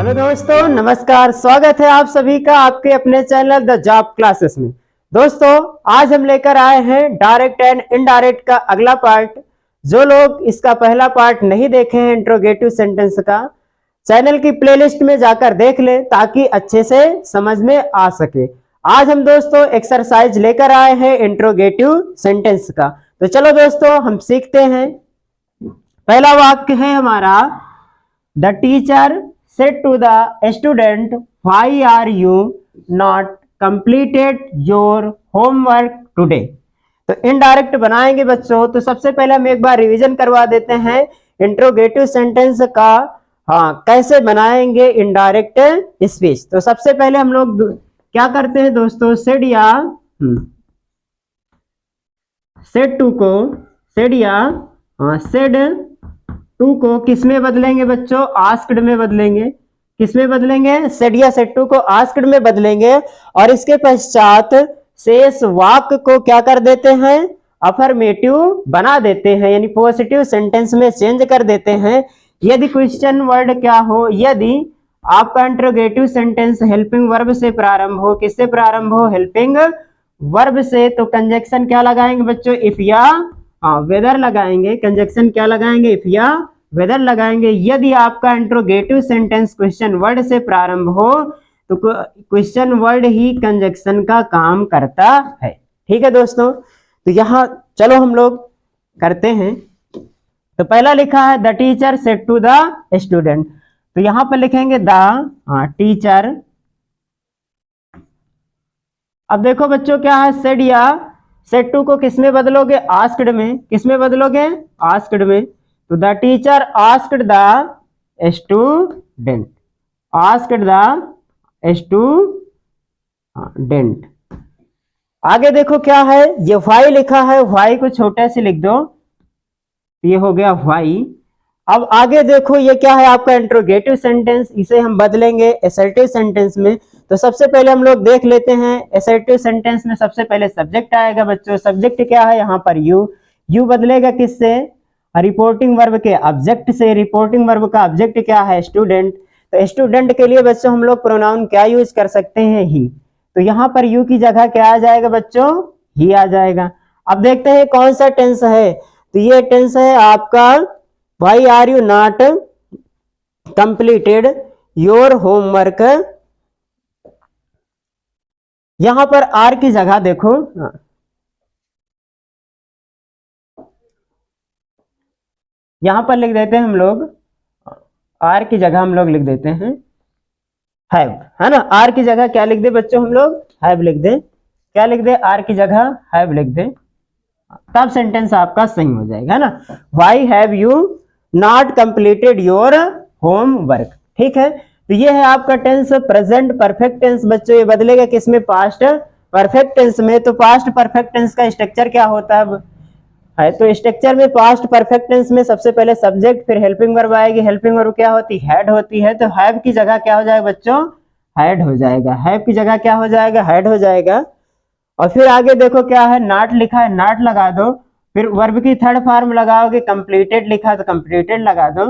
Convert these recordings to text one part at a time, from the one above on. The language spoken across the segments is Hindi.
हेलो दोस्तों, नमस्कार। स्वागत है आप सभी का आपके अपने चैनल द जॉब क्लासेस में। दोस्तों, आज हम लेकर आए हैं डायरेक्ट एंड इनडायरेक्ट का अगला पार्ट। जो लोग इसका पहला पार्ट नहीं देखे हैं इंट्रोगेटिव सेंटेंस का, चैनल की प्लेलिस्ट में जाकर देख ले ताकि अच्छे से समझ में आ सके। आज हम दोस्तों एक्सरसाइज लेकर आए हैं इंट्रोगेटिव सेंटेंस का। तो चलो दोस्तों हम सीखते हैं। पहला वाक्य है हमारा, the teacher said to the student, why are you not completed your homework today? तो इनडायरेक्ट बनाएंगे बच्चों। तो सबसे पहले हम एक बार रिवीजन करवा देते हैं इंट्रोगेटिव सेंटेंस का। कैसे बनाएंगे इनडायरेक्ट स्पीच। तो सबसे पहले हम लोग क्या करते हैं दोस्तों, सेड या सेड टू को सेड टू को किस में बदलेंगे बच्चों, आस्क्ड में बदलेंगे। किस में बदलेंगे, सेड या सेड टू को आस्क्ड में बदलेंगे। और इसके पश्चात शेष वाक्य को क्या कर देते हैं, अफर्मेटिव बना देते हैं, यानी पॉजिटिव सेंटेंस में चेंज कर देते हैं। यदि क्वेश्चन वर्ड क्या हो, यदि आपका इंट्रोगेटिव सेंटेंस हेल्पिंग वर्ब से प्रारंभ हो, किससे प्रारंभ हो, हेल्पिंग वर्ब से, तो कंजक्शन क्या लगाएंगे बच्चों, इफ या वेदर लगाएंगे। कंजक्शन क्या लगाएंगे, इफ या वेदर लगाएंगे। यदि आपका इंट्रोगेटिव सेंटेंस क्वेश्चन वर्ड से प्रारंभ हो तो क्वेश्चन वर्ड ही कंजक्शन का काम करता है। ठीक है दोस्तों, तो यहां चलो हम लोग करते हैं। तो पहला लिखा है, the teacher said to the student. तो यहां पर लिखेंगे द टीचर। अब देखो बच्चों क्या है, सेड या सेड टू को किस में बदलोगे, आस्क्ड में। किस में बदलोगे, आस्क्ड में। तो the teacher asked the student, asked the student. आगे देखो क्या है, ये वाई लिखा है, वाई को छोटे से लिख दो, ये हो गया वाई। अब आगे देखो ये क्या है, आपका इंट्रोगेटिव सेंटेंस, इसे हम बदलेंगे असर्टिव सेंटेंस में। तो सबसे पहले हम लोग देख लेते हैं असर्टिव सेंटेंस में सबसे पहले सब्जेक्ट आएगा बच्चों। सब्जेक्ट क्या है, यहाँ पर यू बदलेगा किससे, रिपोर्टिंग वर्ब के ऑब्जेक्ट से। रिपोर्टिंग वर्ब का ऑब्जेक्ट क्या है, स्टूडेंट। तो स्टूडेंट के लिए बच्चों हम लोग प्रोनाउन क्या यूज कर सकते हैं, ही। तो यहाँ पर यू की जगह क्या आ जाएगा बच्चों, ही आ जाएगा। अब देखते हैं कौन सा टेंस है। तो ये टेंस है आपका, why are you not completed your homework. यहां पर आर की जगह देखो, यहां पर लिख देते हैं हम लोग, आर की जगह हम लोग लिख देते हैं हैव, है ना। आर की जगह क्या लिख दे बच्चों, हम लोग हैव लिख दे। क्या लिख दे, आर की जगह हैव लिख दे, तब सेंटेंस आपका सही हो जाएगा, है ना। Why have you not completed your homework. ठीक है, तो ये है आपका टेंस प्रेजेंट परफेक्ट टेंस बच्चों। ये बदलेगा किसमें, पास्ट परफेक्ट टेंस में। तो पास्ट परफेक्ट टेंस का स्ट्रक्चर क्या होता है, तो स्ट्रक्चर में पास्ट परफेक्ट टेंस में सबसे पहले सब्जेक्ट, फिर हेल्पिंग वर्ब आएगी। हेल्पिंग वर्ब क्या होती है, हैड होती है। तो हैव की जगह क्या हो जाएगा बच्चों, हैड हो जाएगा। हैव की जगह क्या हो जाएगा, हैड हो जाएगा। और फिर आगे देखो क्या है, नॉट लिखा है, नॉट लगा दो। फिर वर्ब की थर्ड फॉर्म लगाओगे, कंप्लीटेड लिखा तो कंप्लीटेड लगा दो।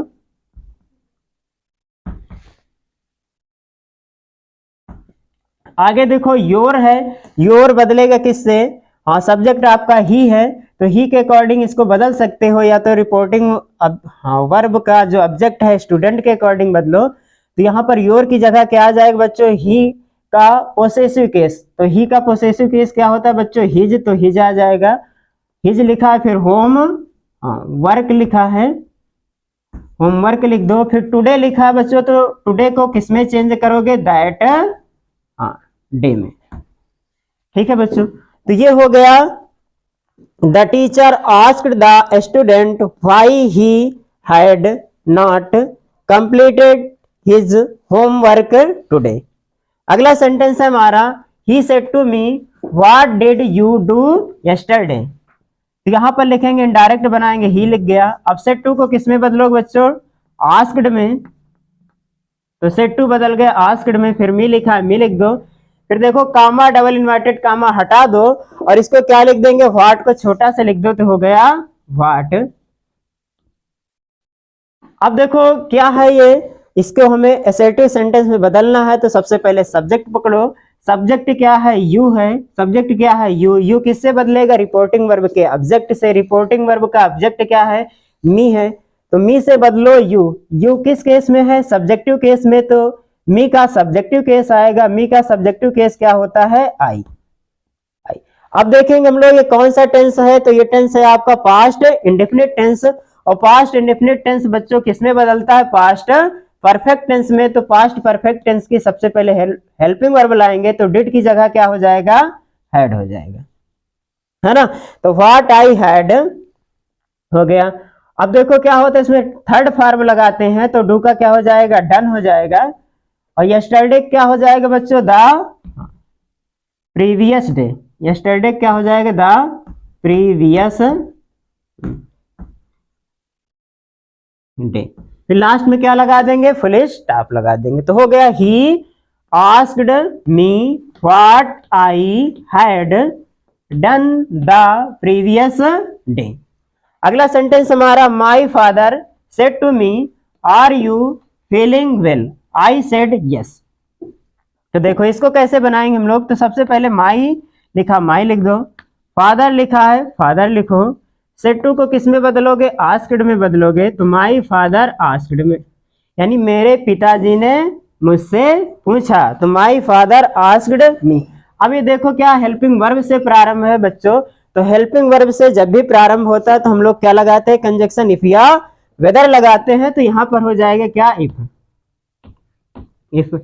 आगे देखो योर है, योर बदलेगा किससे, सब्जेक्ट आपका ही है, तो ही के अकॉर्डिंग इसको बदल सकते हो, या तो रिपोर्टिंग वर्ब का जो ऑब्जेक्ट है स्टूडेंट के अकॉर्डिंग बदलो। तो यहाँ पर योर की जगह क्या आ जाएगा बच्चों, ही का पोसेसिव केस। तो ही का पोसेसिव केस क्या होता है बच्चों, हिज। तो हिज आ जाएगा, हिज लिखा है। फिर होम वर्क लिखा है, होमवर्क लिख दो। फिर टुडे लिखा है बच्चों, तो टुडे को किसमें चेंज करोगे, दैट डे में। ठीक है बच्चों, तो ये हो गया, the teacher asked the student why he had not completed his homework today. अगला सेंटेंस है हमारा, he said to me what did you do yesterday. तो यहां पर लिखेंगे, इनडायरेक्ट बनाएंगे, ही लिख गया। अब सेड टू को किस में बदलोगे बच्चों, आस्क्ड में। तो सेड टू बदल गया आस्क्ड में। फिर मी लिखा है, मी लिख दो। फिर देखो कामा, डबल इन्वर्टेड कामा हटा दो और इसको क्या लिख देंगे, व्हाट को छोटा से लिख दो, तो हो गया व्हाट। अब देखो क्या है ये, इसको हमें एसर्टिव सेंटेंस में बदलना है तो सबसे पहले सब्जेक्ट पकड़ो। सब्जेक्ट क्या है? यू है। सब्जेक्ट क्या है? यू। यू किससे बदलेगा? रिपोर्टिंग वर्ब के ऑब्जेक्ट से। रिपोर्टिंग वर्ब का ऑब्जेक्ट क्या है? मी है, तो मी से बदलो यू। यू किस केस में है? सब्जेक्टिव केस में, तो मी का सब्जेक्टिव केस आएगा। मी का सब्जेक्टिव केस क्या होता है? आई। आई। अब देखेंगे हम लोग ये कौन सा टेंस है, तो ये टेंस है आपका पास्ट इंडेफिनिट टेंस। और पास्ट इंडेफिनिट टेंस बच्चों किसमें बदलता है? पास्ट परफेक्ट टेंस में। तो पास्ट परफेक्ट टेंस की सबसे पहले हेल्पिंग वर्ब लाएंगे, तो डिड की जगह क्या हो जाएगा? हैड हो जाएगा, है ना। तो व्हाट आई हैड हो गया। अब देखो क्या होता है इसमें, थर्ड फॉर्म लगाते हैं तो डू का क्या हो जाएगा? डन हो जाएगा। और यस्टरडे क्या हो जाएगा बच्चों? The previous day. यस्टरडे क्या हो जाएगा? The previous day. फिर लास्ट में क्या लगा देंगे? फुल स्टॉप लगा देंगे। तो हो गया he asked me what I had done the previous day. अगला सेंटेंस हमारा, my father said to me are you feeling well, I said yes. तो देखो इसको कैसे बनाएंगे हम लोग। तो सबसे पहले माई लिखा, माई लिख दो। फादर लिखा है, फादर लिखो। सेड टू को किस में बदलोगे? आस्क्ड में बदलोगे। तो माई फादर आस्क्ड में, यानी मेरे पिताजी ने मुझसे पूछा। तो माई फादर आस्क्ड मी। अब ये देखो क्या हेल्पिंग वर्ब से प्रारंभ है बच्चों। तो हेल्पिंग वर्ब से जब भी प्रारंभ होता है तो हम लोग क्या लगाते हैं? कंजक्शन इफ या वेदर लगाते हैं। तो यहां पर हो जाएगा क्या? इफ। इफ।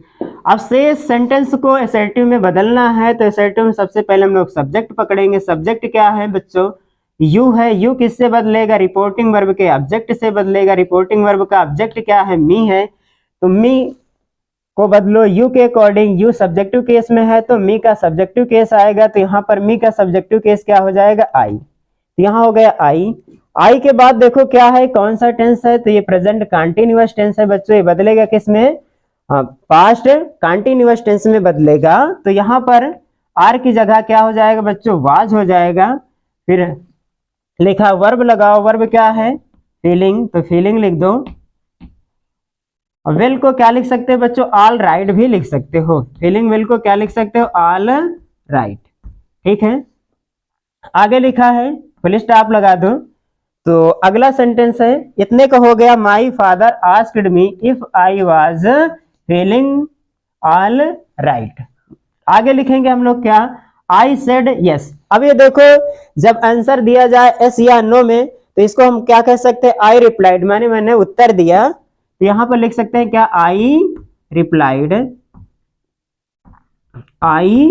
अब से सेंटेंस को एसर्टिव में बदलना है तो एसर्टिव में सबसे पहले हम लोग सब्जेक्ट पकड़ेंगे। सब्जेक्ट क्या है बच्चों? यू है। यू किससे बदलेगा? रिपोर्टिंग वर्ब के ऑब्जेक्ट से बदलेगा। रिपोर्टिंग वर्ब का ऑब्जेक्ट क्या है? मी है। तो मी को बदलो यू के अकॉर्डिंग। यू सब्जेक्टिव केस में है तो मी का सब्जेक्टिव केस आएगा। तो यहाँ पर मी का सब्जेक्टिव केस क्या हो जाएगा? आई। तो यहाँ हो गया आई। आई के बाद देखो क्या है, कौन सा टेंस है? तो ये प्रेजेंट कंटिन्यूअस टेंस है बच्चों। ये बदलेगा किस में? पास्ट कंटिन्यूअस टेंस में बदलेगा। तो यहाँ पर आर की जगह क्या हो जाएगा बच्चों? वाज हो जाएगा। फिर लिखा वर्ब लगाओ। वर्ब क्या है? फीलिंग। तो फीलिंग लिख दो। और विल को क्या लिख सकते हैं बच्चों? ऑल राइट भी लिख सकते हो। फीलिंग विल को क्या लिख सकते हो? All right. ठीक है, आगे लिखा है, फुल स्टॉप लगा दो। तो अगला सेंटेंस है, इतने का हो गया। माई father asked me if I was feeling all right. आगे लिखेंगे हम लोग क्या? आई सेड यस। अब ये देखो जब आंसर दिया जाए यस या नो में तो इसको हम क्या कह सकते हैं? आई रिप्लाइड, मैंने उत्तर दिया। तो यहां पर लिख सकते हैं क्या? I replied. I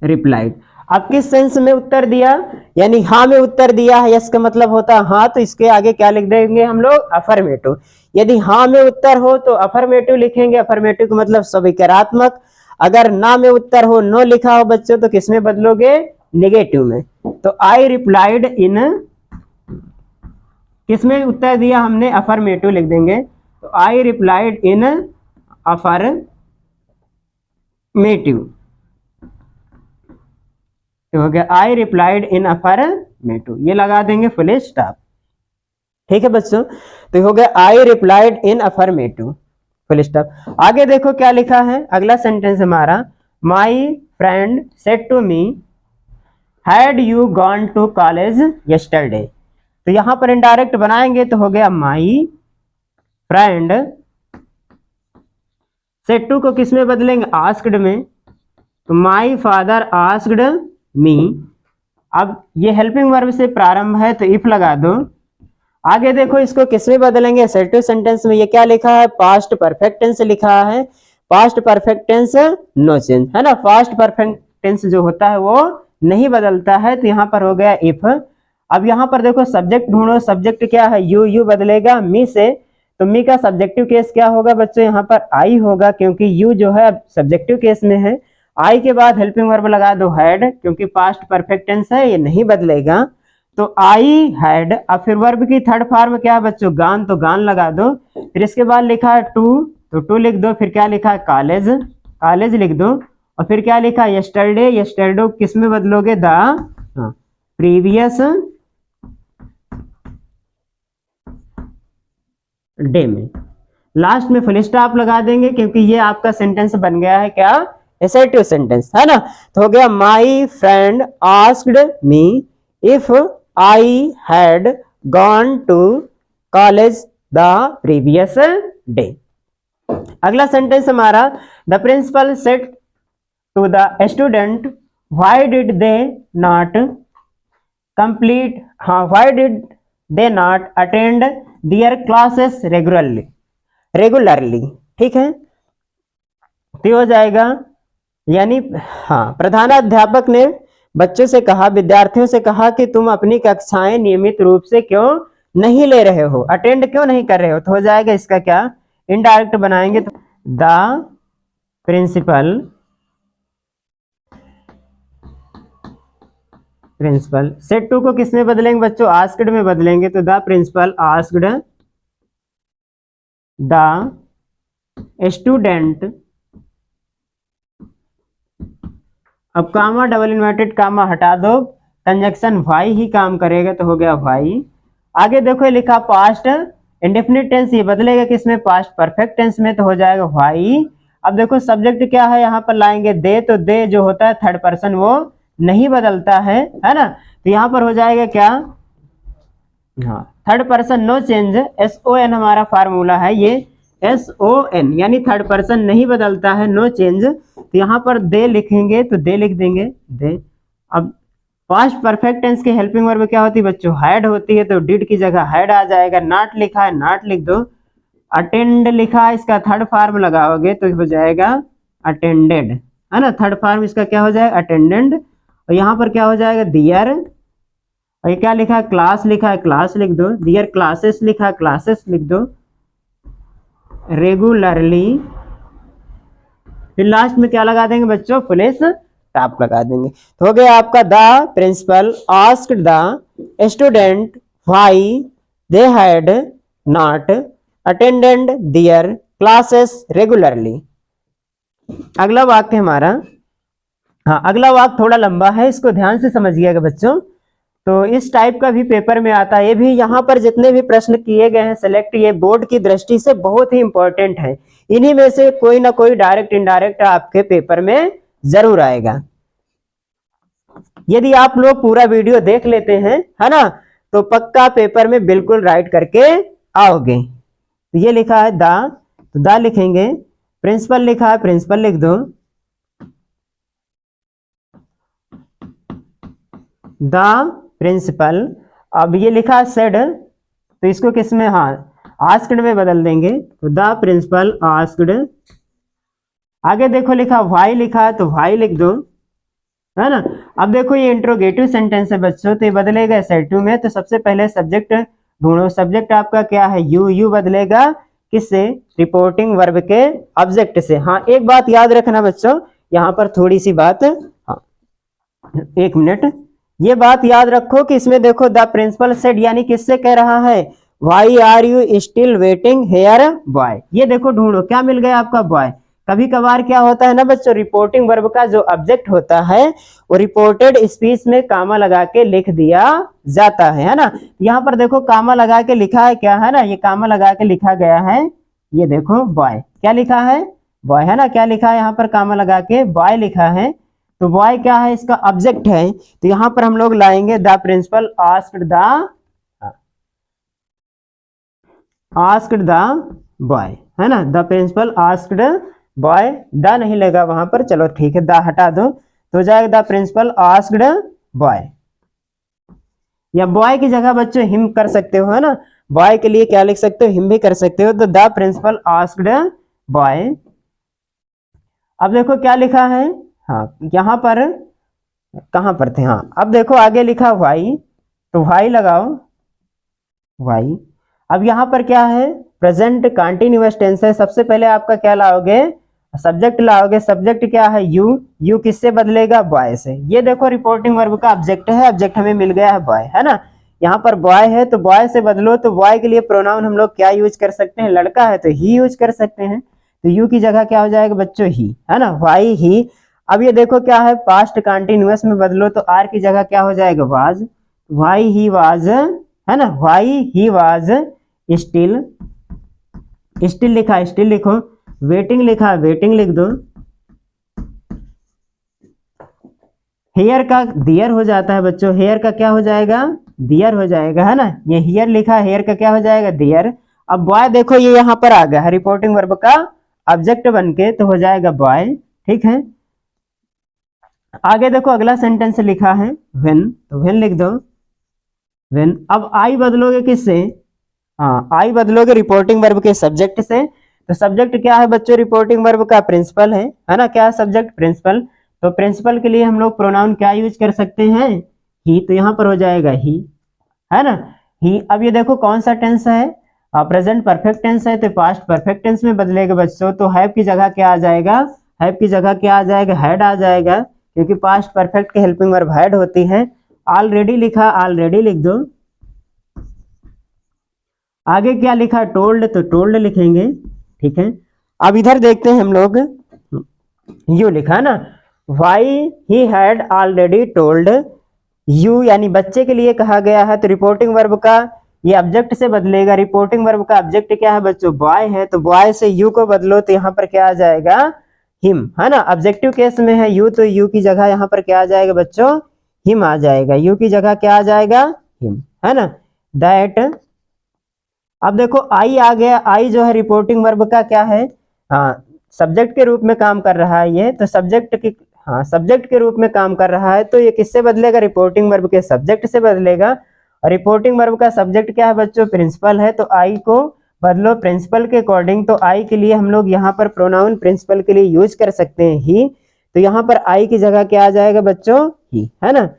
replied. अब किस सेंस में उत्तर दिया? यानी हाँ में उत्तर दिया है। यस का मतलब होता है हाँ, तो इसके आगे क्या लिख देंगे हम लोग? अफर्मेटिव। यदि हाँ में उत्तर हो तो अफर्मेटिव लिखेंगे। अफर्मेटिव का मतलब स्वीकारात्मक। अगर ना में उत्तर हो, नो लिखा हो बच्चों, तो किस में बदलोगे? नेगेटिव में। तो आई रिप्लाइड इन, किसमें उत्तर दिया हमने? अफर्मेटिव लिख देंगे। तो आई रिप्लाइड इन अफर्मेटिव। तो हो गया आई रिप्लाइड इन अफर्मेटिव। ये लगा देंगे फुल स्टॉप। ठीक है बच्चों, तो हो गया I replied in affirmative, full stop. आगे देखो क्या लिखा है। अगला सेंटेंस हमारा, my friend said to me had you gone to college yesterday. तो यहां पर इनडायरेक्ट बनाएंगे तो हो गया माई फ्रेंड। सेड टू को किस में बदलेंगे? आस्क्ड में। तो माई फादर आस्क्ड मी। अब ये हेल्पिंग वर्ब से प्रारंभ है तो इफ लगा दो। आगे देखो इसको किस में बदलेंगे? असर्टिव सेंटेंस में। ये क्या लिखा है? पास्ट परफेक्ट टेंस लिखा है। Past perfect tense no change, है ना। पास्ट परफेक्ट टेंस जो होता है वो नहीं बदलता है। तो यहाँ पर हो गया इफ। अब यहाँ पर देखो सब्जेक्ट ढूंढो। सब्जेक्ट क्या है? यू। यू बदलेगा मी से। तो मी का सब्जेक्टिव केस क्या होगा बच्चों? यहाँ पर आई होगा, क्योंकि यू जो है सब्जेक्टिव केस में है। आई के बाद हेल्पिंग वर्ब लगा दो हैड, क्योंकि पास्ट परफेक्ट टेंस है, ये नहीं बदलेगा। तो आई हैड। अब फिर वर्ब की थर्ड फॉर्म क्या है बच्चों? गान। तो गान लगा दो। फिर इसके बाद लिखा है टू, तो टू लिख दो। फिर क्या लिखा है? कॉलेज। कॉलेज लिख दो। और फिर क्या लिखा है? यस्टरडे। यस्टरडे किस में बदलोगे? द प्रीवियस डे में। लास्ट में फुल स्टॉप लगा देंगे क्योंकि ये आपका सेंटेंस बन गया है क्या, एसर्टिव सेंटेंस, है ना। तो हो गया my friend asked me if I had gone to college the previous day. अगला सेंटेंस हमारा, the principal said to the student why did they not complete, हाँ why did they not attend their classes regularly, ठीक है। तो हो जाएगा यानी हाँ, प्रधानाध्यापक ने बच्चों से कहा, विद्यार्थियों से कहा कि तुम अपनी कक्षाएं नियमित रूप से क्यों नहीं ले रहे हो, अटेंड क्यों नहीं कर रहे हो। तो हो जाएगा इसका क्या, इनडायरेक्ट बनाएंगे तो द प्रिंसिपल सेड टू को किस में बदलेंगे बच्चों, आस्क्ड में बदलेंगे। तो the principal asked the student, अब कामा डबल इन्वर्टेड कामा हटा दो, कंजक्शन वाई ही काम करेगा तो हो गया वाई। आगे देखो ये लिखा पास्ट इंडेफिनिट टेंस, ये बदलेगा किसमें, पास्ट परफेक्ट टेंस में, तो हो जाएगा वाई। अब देखो सब्जेक्ट क्या है, यहाँ पर लाएंगे दे, तो दे जो होता है थर्ड पर्सन वो नहीं बदलता है ना। तो यहाँ पर हो जाएगा क्या, हाँ third person no change, SON हमारा फार्मूला है ये, SON यानी थर्ड पर्सन नहीं बदलता है, नो चेंज। तो यहाँ पर दे लिखेंगे तो दे लिख देंगे दे। अब पास्ट परफेक्ट टेंस की हेल्पिंग वर्ब क्या होती है बच्चों, हैड होती है, तो डिड की जगह हैड आ जाएगा। नॉट लिखा है नॉट लिख दो, अटेंड लिखा है इसका थर्ड फॉर्म लगाओगे तो हो जाएगा अटेंडेड, है ना। थर्ड फॉर्म इसका क्या हो जाएगा, अटेंडेंड। और यहाँ पर क्या हो जाएगा दियर, और ये क्या लिखा है क्लास लिखा है क्लास लिख दो, दियर क्लासेस लिखा है क्लासेस लिख दो, रेगुलरली। फिर लास्ट में क्या लगा देंगे बच्चों, फुल स्टॉप लगा देंगे। तो हो गया आपका the principal asked the student why they had not attended their classes regularly. अगला वाक्य हमारा, हाँ अगला वाक्य थोड़ा लंबा है, इसको ध्यान से समझिएगा बच्चों। तो इस टाइप का भी पेपर में आता है, ये भी यहाँ पर जितने भी प्रश्न किए गए हैं सेलेक्ट, ये बोर्ड की दृष्टि से बहुत ही इंपॉर्टेंट है। इन्हीं में से कोई ना कोई डायरेक्ट इनडायरेक्ट आपके पेपर में जरूर आएगा। यदि आप लोग पूरा वीडियो देख लेते हैं, है ना, तो पक्का पेपर में बिल्कुल राइट करके आओगे। तो ये लिखा है द, तो द लिखेंगे, प्रिंसिपल लिखा है प्रिंसिपल लिख दो, द प्रिंसिपल। अब ये लिखा सेड, तो इसको किस में, हाँ आस्क्ड में बदल देंगे, तो द प्रिंसिपल आस्क्ड। आगे देखो लिखा व्हाई लिखा है, तो व्हाई लिख दो, है ना। अब देखो ये इंट्रोगेटिव सेंटेंस है बच्चों, तो ये बदलेगा एसर्टिव में। तो सबसे पहले सब्जेक्ट ढूंढो, सब्जेक्ट आपका क्या है, यू बदलेगा किससे, रिपोर्टिंग वर्ब के ऑब्जेक्ट से। हाँ एक बात याद रखना बच्चों, यहाँ पर थोड़ी सी बात, हाँ एक मिनट, ये बात याद रखो कि इसमें देखो द प्रिंसिपल सेड यानी किससे कह रहा है, why are you still waiting here boy. ये देखो ढूंढो क्या मिल गया आपका, बॉय। कभी कभार क्या होता है ना बच्चों, रिपोर्टिंग वर्ब का जो ऑब्जेक्ट होता है वो रिपोर्टेड स्पीच में कामा लगा के लिख दिया जाता है ना। यहाँ पर देखो कामा लगा के लिखा है क्या, है ना, ये कामा लगा के लिखा गया है, ये देखो बॉय, क्या लिखा है बॉय, है ना, क्या लिखा है यहाँ पर कामा लगा के बॉय लिखा है। तो बॉय क्या है, इसका ऑब्जेक्ट है। तो यहाँ पर हम लोग लाएंगे the principal asked the boy, है ना, the principal asked boy, the नहीं लगा वहां पर, चलो ठीक है द हटा दो, तो हो जाएगा द प्रिंसिपल आस्क्ड बॉय। या बॉय की जगह बच्चों हिम कर सकते हो, है ना, बॉय के लिए क्या लिख सकते हो, हिम भी कर सकते हो। तो द प्रिंसिपल आस्क्ड बॉय। अब देखो क्या लिखा है, हाँ यहाँ पर कहाँ पर थे, हाँ अब देखो आगे लिखा व्हाई, तो व्हाई लगाओ व्हाई। अब यहाँ पर क्या है, प्रेजेंट कंटीन्यूअस टेंस है। सबसे पहले आपका क्या लाओगे, सब्जेक्ट लाओगे, सब्जेक्ट क्या है यू किससे बदलेगा, बॉय से। ये देखो रिपोर्टिंग वर्ब का ऑब्जेक्ट है, ऑब्जेक्ट हमें मिल गया है बॉय, है ना। यहाँ पर बॉय है तो बॉय से बदलो, तो बॉय के लिए प्रोनाउन हम लोग क्या यूज कर सकते हैं, लड़का है तो ही यूज कर सकते हैं। तो यू की जगह क्या हो जाएगा बच्चों, ही, है ना, व्हाई ही। अब ये देखो क्या है, पास्ट कंटीन्यूअस में बदलो, तो आर की जगह क्या हो जाएगा वाज, व्हाई ही वाज, है ना, why he was still still लिखा स्टिल लिखो, वेटिंग लिखा वेटिंग लिख दो। हेयर का दियर हो जाता है बच्चों, हेयर का क्या हो जाएगा, दियर हो जाएगा, है ना। ये हियर लिखा, हेयर का क्या हो जाएगा, दियर। अब बॉय देखो ये यहाँ पर आ गया है रिपोर्टिंग वर्ब का ऑब्जेक्ट बनके, तो हो जाएगा बॉय। ठीक है, आगे देखो अगला सेंटेंस लिखा है व्हेन, तो व्हेन लिख दो व्हेन। अब आई बदलोगे किससे, हाँ आई बदलोगे रिपोर्टिंग वर्ब के सब्जेक्ट से। तो सब्जेक्ट क्या है बच्चों रिपोर्टिंग वर्ब का, प्रिंसिपल है ना। क्या सब्जेक्ट, प्रिंसिपल। तो प्रिंसिपल के लिए हम लोग प्रोनाउन क्या यूज कर सकते हैं, ही। तो यहाँ पर हो जाएगा ही, है ना, ही। अब ये देखो कौन सा टेंस है, प्रेजेंट परफेक्ट टेंस है, तो पास्ट परफेक्ट टेंस में बदलेगा बच्चों। तो हैव की जगह क्या आ जाएगा, हैव की जगह क्या आ जाएगा, हैड आ जाएगा, क्योंकि पास्ट परफेक्ट के हेल्पिंग वर्ब हैड होती है। ऑलरेडी लिखा, ऑलरेडी लिख दो। आगे क्या लिखा, टोल्ड, तो टोल्ड लिखेंगे। ठीक है, अब इधर देखते हैं हम लोग, यू लिखा ना, why he had already told you, यानी बच्चे के लिए कहा गया है। तो रिपोर्टिंग वर्ब का ये ऑब्जेक्ट से बदलेगा। रिपोर्टिंग वर्ब का ऑब्जेक्ट क्या है बच्चों, बॉय है, तो बॉय से यू को बदलो, तो यहाँ पर क्या आ जाएगा, हिम, है ना। ऑब्जेक्टिव केस में है यू, तो यू की जगह यहाँ पर क्या आ जाएगा बच्चों, हिम आ जाएगा। यू की जगह क्या आ जाएगा, हिम, है ना। दैट, अब देखो आई आ गया, आई जो है रिपोर्टिंग वर्ब का क्या है, हाँ सब्जेक्ट के रूप में काम कर रहा है ये। तो सब्जेक्ट की, हाँ सब्जेक्ट के रूप में काम कर रहा है, तो ये किससे बदलेगा, रिपोर्टिंग वर्ब के सब्जेक्ट से बदलेगा। और रिपोर्टिंग वर्ब का सब्जेक्ट क्या है बच्चों, प्रिंसिपल है, तो आई को बदलो प्रिंसिपल के अकॉर्डिंग। तो आई के लिए हम लोग यहाँ पर प्रोनाउन प्रिंसिपल के लिए यूज कर सकते हैं ही। तो यहाँ पर आई की जगह क्या आ जाएगा बच्चों, ही, है ना।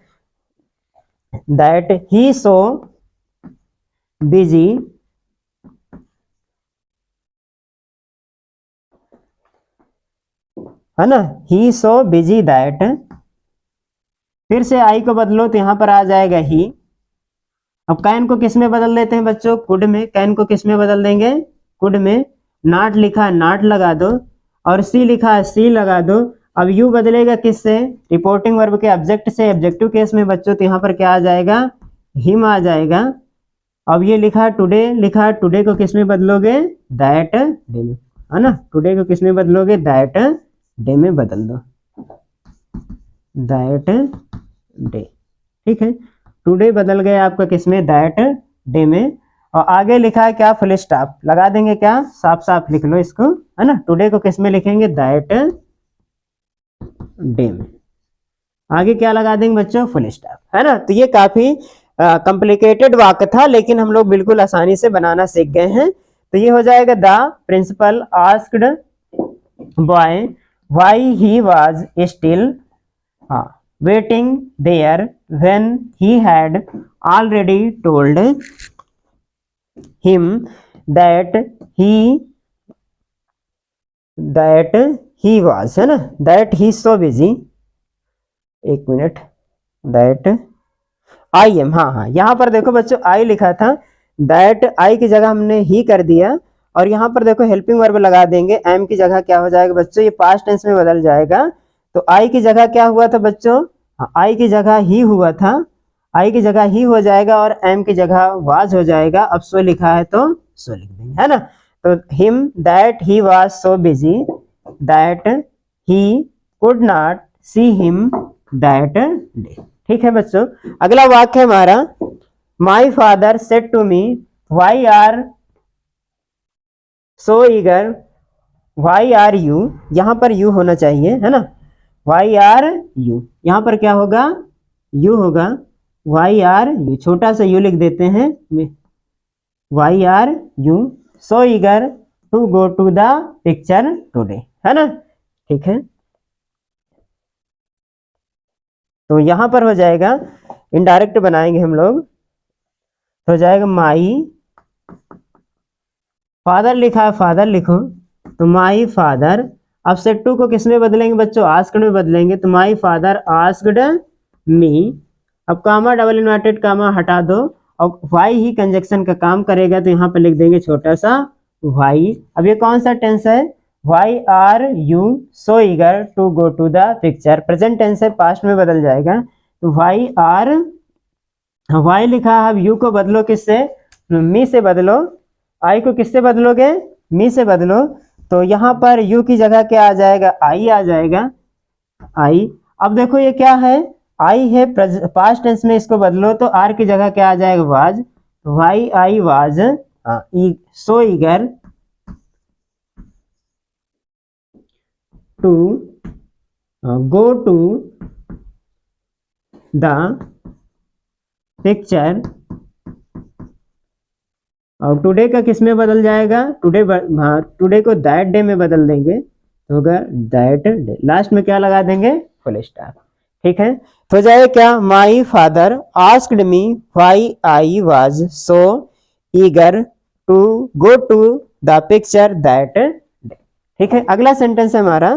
दैट ही सो बिजी, है ना, ही सो बिजी दैट। फिर से आई को बदलो, तो यहां पर आ जाएगा ही। अब कैन को किस में बदल देते हैं बच्चों, कुड में। कैन को किस में बदल देंगे, कुड में। नॉट लिखा है, नॉट लगा दो, और सी लिखा है, सी लगा दो। अब यू बदलेगा किससे, रिपोर्टिंग वर्ब के ऑब्जेक्ट से। ऑब्जेक्टिव केस में बच्चों, तो यहाँ पर क्या आ जाएगा, हिम आ जाएगा। अब ये लिखा है टुडे, लिखा है टुडे को किस में बदलोगे, दैट डे में, है ना। टुडे को किस में बदलोगे, दैट डे में बदल दो, दैट डे। ठीक है, टुडे बदल गया आपका किसमें, दैट डे में। और आगे लिखा है क्या, फुल स्टॉप लगा देंगे, क्या साफ साफ लिख लो इसको, है ना। टुडे को किसमें लिखेंगे, दैट डे में। आगे क्या लगा देंगे बच्चों, फुल स्टॉप, है ना। तो ये काफी कॉम्प्लिकेटेड वाक्य था, लेकिन हम लोग बिल्कुल आसानी से बनाना सीख गए हैं। तो ये हो जाएगा, the principal asked boy why he was still waiting there when he had already told him that he was, है ना, that he so busy। एक मिनट, that I am, हाँ हाँ यहाँ पर देखो बच्चों आई लिखा था, that आई की जगह हमने ही कर दिया। और यहाँ पर देखो हेल्पिंग वर्ब लगा देंगे, एम की जगह क्या हो जाएगा बच्चों, ये पास्ट टेंस में बदल जाएगा। तो आई की जगह क्या हुआ था बच्चों, आई की जगह ही हुआ था, आई की जगह ही हो जाएगा, और एम की जगह वाज हो जाएगा। अब सो लिखा है तो सो लिख देंगे, है ना। तो him that he was so busy that he could not see him that day. ठीक है बच्चों, अगला वाक्य है हमारा, my father said to me why are so eager, why are you, यहाँ पर यू होना चाहिए, है ना। वाई आर यू, यहाँ पर क्या होगा, यू होगा। वाई आर यू, छोटा सा यू लिख देते हैं, why are you so eager to go to the picture today, है ना। ठीक है, तो यहाँ पर हो जाएगा, इनडायरेक्ट बनाएंगे हम लोग, तो हो जाएगा माई फादर, लिखा है फादर लिखो, तो माई फादर। अब सेड टू को किस में बदलेंगे बच्चों, आस्क्ड में बदलेंगे, तो माई फादर आस्क्ड मी। अब कामा डबल इन्वर्टेड कामा हटा दो, और वाई ही कंजक्शन का काम करेगा, तो यहाँ पे लिख देंगे छोटा सा वाई। अब ये कौन सा टेंस है, why are you so eager to go to the picture, present tense है, पास्ट में बदल जाएगा। तो वाई आर, वाई लिखा है, अब यू को बदलो किससे, मी से बदलो। आई को किससे बदलोगे, मी से बदलो तो यहाँ पर यू की जगह क्या आ जाएगा, आई आ जाएगा, आई। अब देखो ये क्या है, आई है, पास्ट टेंस में इसको बदलो तो आर की जगह क्या आ जाएगा, was. Why I was so eager to go to the picture. और टुडे का किस में बदल जाएगा, टुडे, हाँ टुडे को दैट डे में बदल देंगे तो होगा दैट डे, लास्ट में क्या लगा देंगे, फुल स्टॉप। ठीक है, तो जाए क्या, my father asked me why I was so eager to go to the picture that day. ठीक है, अगला सेंटेंस है हमारा,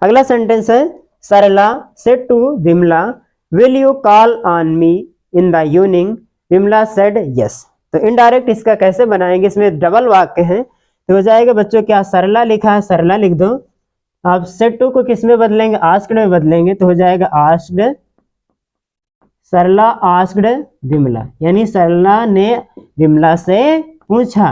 अगला सेंटेंस है Sarla said to Vimla will you call on me in the evening, Vimla said yes. तो इनडायरेक्ट इसका कैसे बनाएंगे, इसमें डबल वाक्य है तो हो जाएगा बच्चों क्या, सरला लिखा है, सरला लिख दो। आप सेड टू को किस में बदलेंगे, आस्क्ड में बदलेंगे तो हो जाएगा आस्क्ड, सरला आस्क्ड विमला, यानी सरला ने विमला से पूछा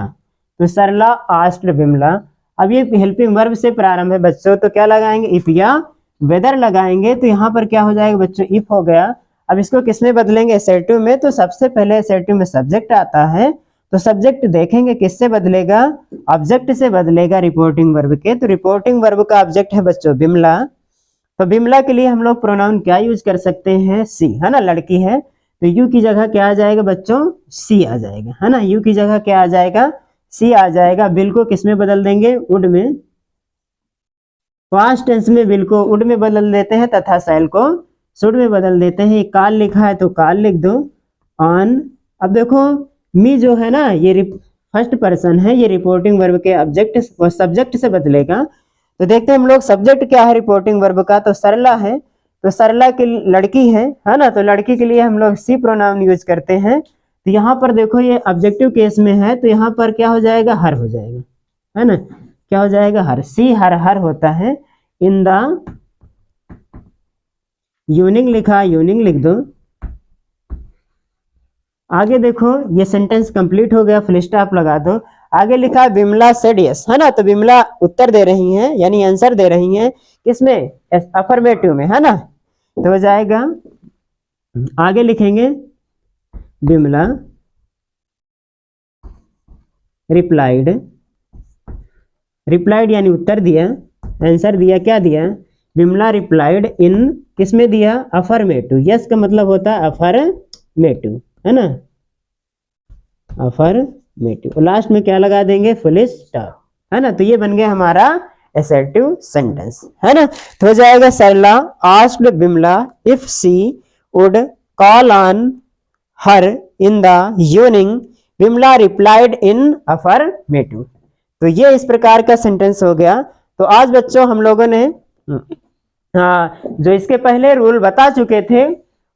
तो सरला आस्क्ड विमला। अब ये हेल्पिंग वर्ब से प्रारंभ है बच्चों, तो क्या लगाएंगे, इफ या वेदर लगाएंगे तो यहाँ पर क्या हो जाएगा बच्चों, इफ हो गया। अब इसको किस में बदलेंगे, एसेटिव में, तो सबसे पहले एसेटिव में सब्जेक्ट आता है तो सब्जेक्ट देखेंगे किससे बदलेगा, ऑब्जेक्ट से बदलेगा रिपोर्टिंग वर्ब के। तो रिपोर्टिंग वर्ब का ऑब्जेक्ट है बच्चों विमला, तो विमला के लिए हम लोग प्रोनाउन क्या यूज कर सकते हैं, सी, है ना, लड़की है तो यू की जगह क्या आ जाएगा बच्चों, सी आ जाएगा, है ना, यू की जगह क्या आ जाएगा, सी आ जाएगा। बिल को किस में बदल देंगे, वुड में, पास्ट टेंस में बिल को वुड में बदल देते हैं तथा शैल को शुड में बदल देते हैं। काल लिखा है तो काल लिख दो, ऑन। अब देखो मी जो है ना ये फर्स्ट पर्सन है, ये रिपोर्टिंग वर्ब के ऑब्जेक्ट व सब्जेक्ट से बदलेगा। तो देखते हैं हम लोग सब्जेक्ट क्या है रिपोर्टिंग वर्ब का, तो सरला है, तो सरला की लड़की है ना, तो लड़की के लिए हम लोग सी प्रोनाउन यूज करते हैं। तो यहाँ पर देखो ये ऑब्जेक्टिव केस में है तो यहाँ पर क्या हो जाएगा, हर हो जाएगा, है ना, क्या हो जाएगा, हर, सी हर, हर होता है। इन द यूनिंग लिखा, यूनिंग लिख दो। आगे देखो ये सेंटेंस कंप्लीट हो गया, फुल स्टॉप लगा दो। आगे लिखा विमला सेड यस, है ना, तो विमला उत्तर दे रही हैं यानी आंसर दे रही हैं, किसमें, अफर्मेटिव में, है ना, तो हो जाएगा, आगे लिखेंगे विमला रिप्लाइड, रिप्लाइड यानी उत्तर दिया, आंसर दिया, क्या दिया, विमला रिप्लाइड इन, किसमें दिया, अफर्मेटिव, यस का मतलब होता है अफर्मेटिव, है ना, अफर्मेटिव। लास्ट में क्या लगा देंगे, फुल स्टॉप, है ना। तो ये बन गया हमारा एसर्टिव सेंटेंस, है ना। तो हो जाएगा Sarla asked Vimla if she would call on her in the evening, Vimla replied in affirmative. तो ये इस प्रकार का सेंटेंस हो गया। तो आज बच्चों हम लोगों ने जो इसके पहले रूल बता चुके थे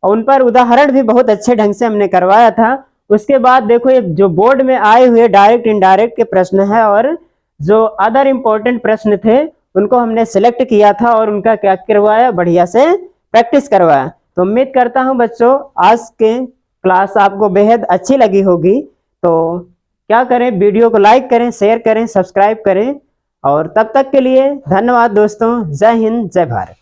और उन पर उदाहरण भी बहुत अच्छे ढंग से हमने करवाया था। उसके बाद देखो ये जो बोर्ड में आए हुए डायरेक्ट इनडायरेक्ट के प्रश्न है और जो अदर इंपॉर्टेंट प्रश्न थे उनको हमने सिलेक्ट किया था और उनका क्या करवाया, बढ़िया से प्रैक्टिस करवाया। तो उम्मीद करता हूं बच्चों आज के क्लास आपको बेहद अच्छी लगी होगी। तो क्या करें, वीडियो को लाइक करें, शेयर करें, सब्सक्राइब करें और तब तक के लिए धन्यवाद दोस्तों। जय हिंद, जय भारत।